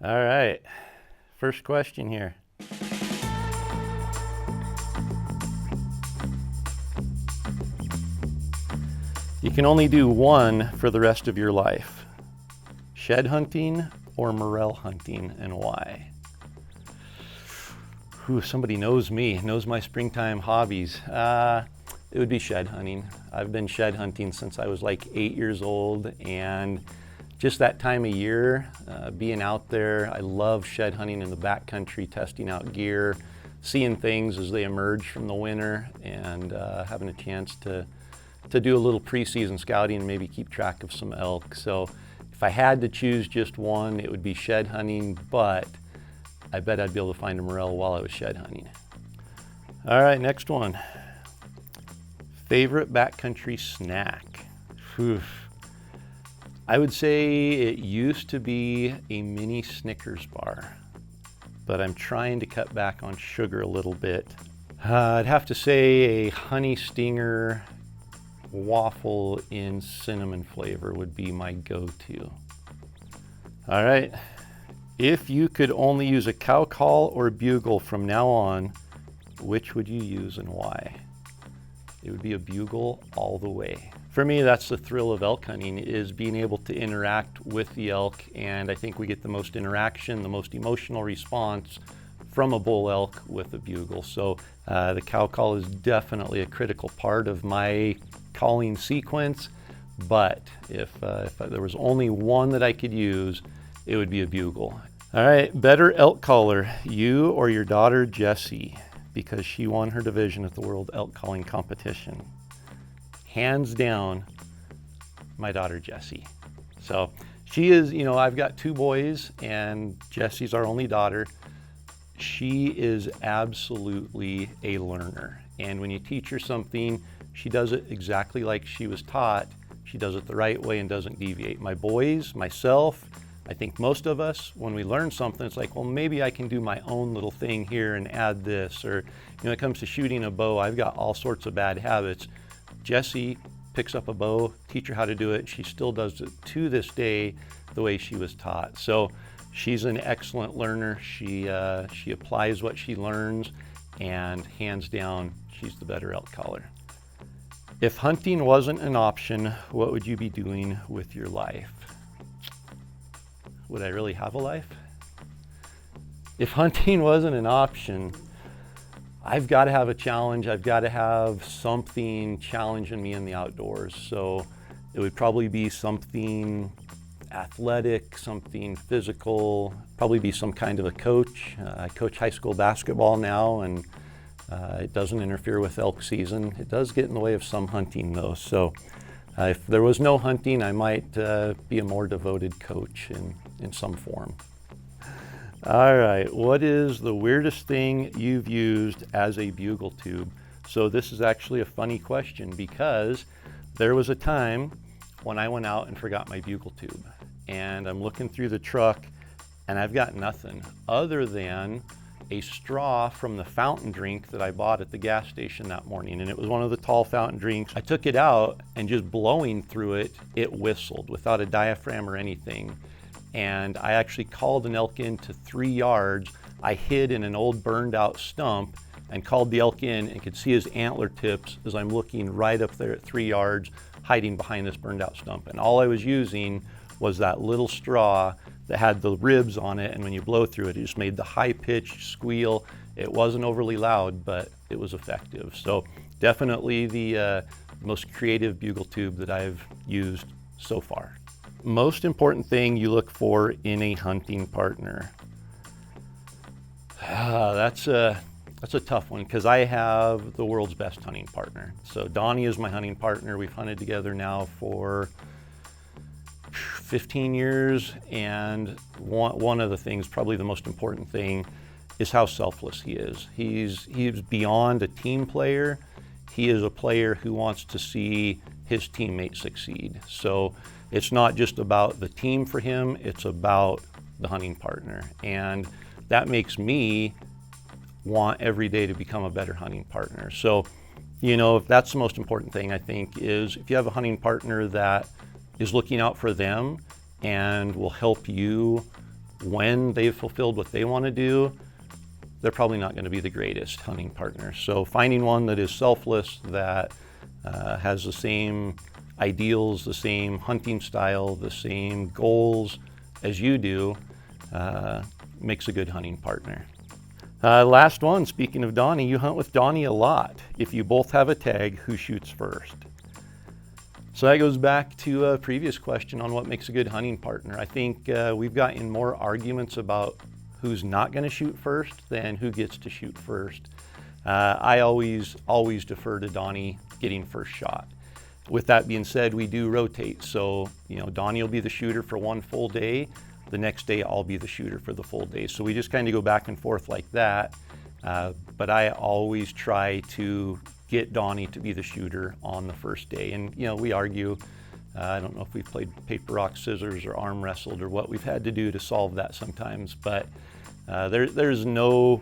All right, first question here. You can only do one for the rest of your life. Shed hunting or morel hunting, and why? Somebody knows me, knows my springtime hobbies. It would be shed hunting. I've been shed hunting since I was like 8 years old, and just that time of year, being out there, I love shed hunting in the backcountry, testing out gear, seeing things as they emerge from the winter, and having a chance to do a little preseason scouting and maybe keep track of some elk. So if I had to choose just one, it would be shed hunting, but I bet I'd be able to find a morel while I was shed hunting. All right, next one. Favorite backcountry snack? I would say it used to be a mini Snickers bar, but I'm trying to cut back on sugar a little bit. I'd have to say a honey stinger waffle in cinnamon flavor would be my go-to. All right, if you could only use a cow call or bugle from now on, which would you use and why? It would be a bugle all the way. For me, that's the thrill of elk hunting, is being able to interact with the elk, and I think we get the most interaction, the most emotional response from a bull elk with a bugle. So the cow call is definitely a critical part of my calling sequence, but if there was only one that I could use, it would be a bugle. All right, better elk caller, you or your daughter Jessie, because she won her division at the World Elk Calling Competition. Hands down, my daughter Jessie. So she is, I've got 2 boys and Jessie's our only daughter. She is absolutely a learner. And when you teach her something, she does it exactly like she was taught. She does it the right way and doesn't deviate. My boys, myself, I think most of us, when we learn something, it's like, well, maybe I can do my own little thing here and add this. Or, when it comes to shooting a bow, I've got all sorts of bad habits. Jessie picks up a bow, teach her how to do it. She still does it to this day the way she was taught. So she's an excellent learner. She applies what she learns, and hands down, she's the better elk caller. If hunting wasn't an option, what would you be doing with your life? Would I really have a life? If hunting wasn't an option, I've got to have a challenge. I've got to have something challenging me in the outdoors. So it would probably be something athletic, something physical, probably be some kind of a coach. I coach high school basketball now, and it doesn't interfere with elk season. It does get in the way of some hunting though. So if there was no hunting, I might be a more devoted coach in some form. All right, what is the weirdest thing you've used as a bugle tube? So this is actually a funny question, because there was a time when I went out and forgot my bugle tube, and I'm looking through the truck and I've got nothing other than a straw from the fountain drink that I bought at the gas station that morning, and it was one of the tall fountain drinks. I took it out, and just blowing through it, it whistled without a diaphragm or anything. And I actually called an elk in to 3 yards. I hid in an old burned out stump and called the elk in, and could see his antler tips as I'm looking right up there at 3 yards, hiding behind this burned out stump. And all I was using was that little straw that had the ribs on it, and when you blow through it, it just made the high-pitched squeal. It wasn't overly loud, but it was effective. So definitely the most creative bugle tube that I've used so far. Most important thing you look for in a hunting partner. That's a tough one, because I have the world's best hunting partner. So Donnie is my hunting partner. We've hunted together now for 15 years, and one of the things, probably the most important thing, is how selfless he is. He's beyond a team player. He is a player who wants to see his teammates succeed. So it's not just about the team for him, it's about the hunting partner. And that makes me want every day to become a better hunting partner. So, if that's the most important thing, I think, is if you have a hunting partner that is looking out for them and will help you when they've fulfilled what they want to do, they're probably not going to be the greatest hunting partner. So finding one that is selfless, that has the same ideals, the same hunting style, the same goals as you do, makes a good hunting partner. Last one, speaking of Donnie, you hunt with Donnie a lot. If you both have a tag, who shoots first? So that goes back to a previous question on what makes a good hunting partner. I think we've gotten more arguments about who's not going to shoot first than who gets to shoot first. I always defer to Donnie getting first shot. With that being said, we do rotate. So, Donnie will be the shooter for one full day. The next day, I'll be the shooter for the full day. So we just kind of go back and forth like that. But I always try to get Donnie to be the shooter on the first day. And, we argue. I don't know if we've played paper, rock, scissors or arm wrestled or what we've had to do to solve that sometimes. But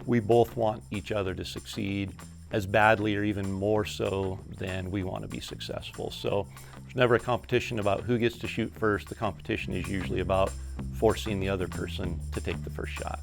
we both want each other to succeed as badly or even more so than we want to be successful. So there's never a competition about who gets to shoot first. The competition is usually about forcing the other person to take the first shot.